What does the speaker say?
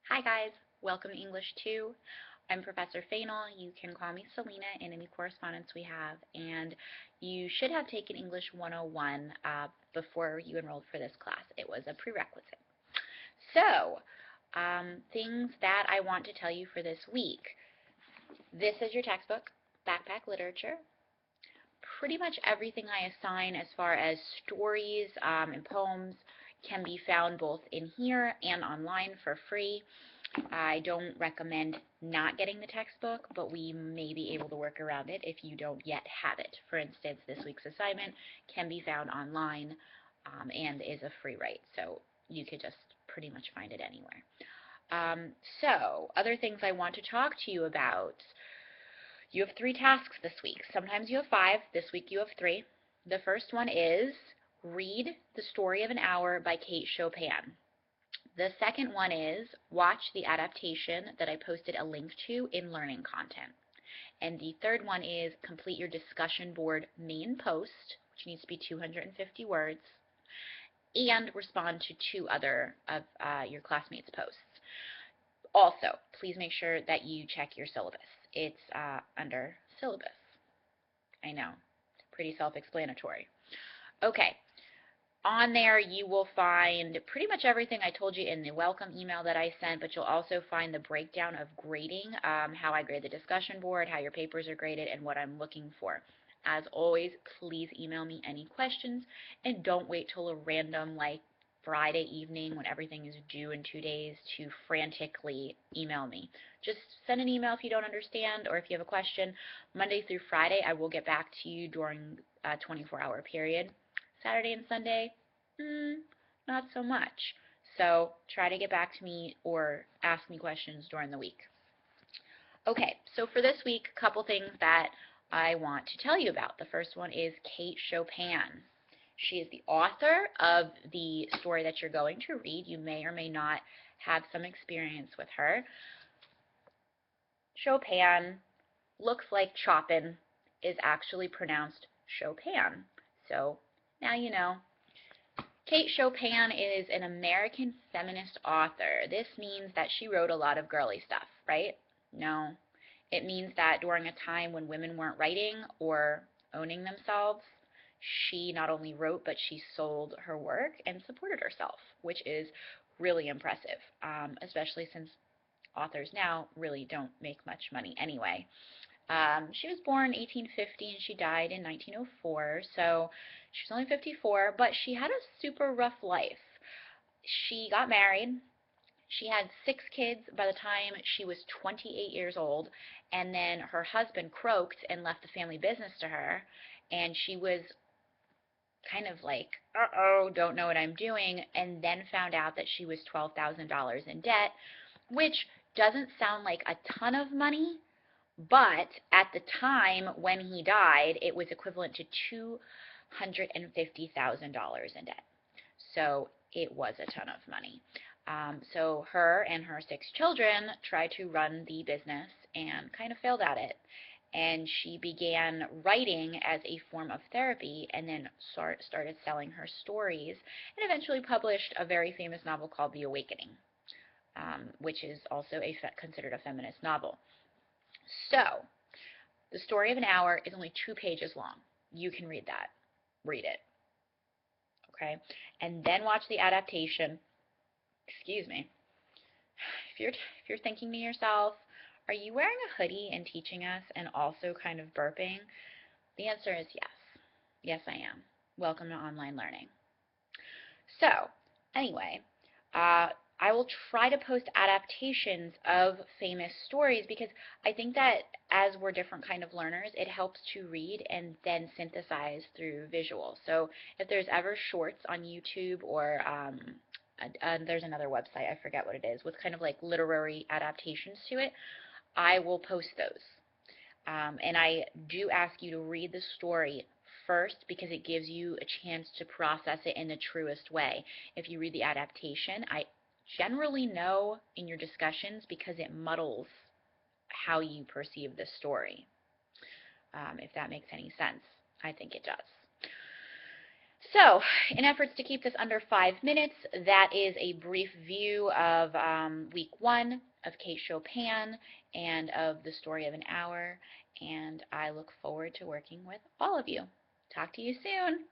Hi guys, welcome to English 2. I'm Professor Fainal. You can call me Selena in any correspondence we have, and you should have taken English 101 before you enrolled for this class. It was a prerequisite. So, things that I want to tell you for this week. This is your textbook, Backpack Literature. Pretty much everything I assign as far as stories and poems can be found both in here and online for free. I don't recommend not getting the textbook, but we may be able to work around it if you don't yet have it. For instance, this week's assignment can be found online and is a free write, so you could just pretty much find it anywhere. So, other things I want to talk to you about. You have 3 tasks this week. Sometimes you have 5. This week you have 3. The first one is read The Story of an Hour by Kate Chopin. The second one is watch the adaptation that I posted a link to in learning content. And the third one is complete your discussion board main post, which needs to be 250 words, and respond to 2 other of your classmates' posts. Also, please make sure that you check your syllabus. It's under syllabus. I know, pretty self-explanatory. Okay, on there you will find pretty much everything I told you in the welcome email that I sent, but you'll also find the breakdown of grading, how I grade the discussion board, how your papers are graded, and what I'm looking for. As always, please email me any questions, and don't wait till a random, Friday evening when everything is due in 2 days to frantically email me. Just send an email if you don't understand or if you have a question. Monday through Friday, I will get back to you during a 24-hour period. Saturday and Sunday, not so much. So try to get back to me or ask me questions during the week. Okay, so for this week, a couple things that I want to tell you about. The first one is Kate Chopin. She is the author of the story that you're going to read. You may or may not have some experience with her. Chopin looks like Chopin, is actually pronounced Chopin. So now you know. Kate Chopin is an American feminist author. This means that she wrote a lot of girly stuff, right? No. It means that during a time when women weren't writing or owning themselves, she not only wrote, but she sold her work and supported herself, which is really impressive, especially since authors now really don't make much money anyway. She was born in 1850 and she died in 1904, so she was only 54, but she had a super rough life. She got married. She had 6 kids by the time she was 28 years old, and then her husband croaked and left the family business to her, and she was kind of like, uh-oh, don't know what I'm doing, and then found out that she was $12,000 in debt, which doesn't sound like a ton of money, but at the time when he died, it was equivalent to $250,000 in debt. So it was a ton of money. So her and her 6 children tried to run the business and kind of failed at it. And she began writing as a form of therapy and then started selling her stories and eventually published a very famous novel called The Awakening, which is also considered a feminist novel. So, The Story of an Hour is only 2 pages long. You can read that. Read it. Okay? And then watch the adaptation. Excuse me. If you're thinking to yourself, are you wearing a hoodie and teaching us and also kind of burping? The answer is yes. Yes, I am. Welcome to online learning. So, anyway, I will try to post adaptations of famous stories because I think that as we're different kind of learners, it helps to read and then synthesize through visual. So if there's ever shorts on YouTube or there's another website, I forget what it is, with kind of like literary adaptations to it, I will post those. And I do ask you to read the story first because it gives you a chance to process it in the truest way. If you read the adaptation, I generally know in your discussions because it muddles how you perceive the story, if that makes any sense. I think it does. So, in efforts to keep this under 5 minutes, that is a brief view of week one of Kate Chopin and of the story of an hour, and I look forward to working with all of you. Talk to you soon.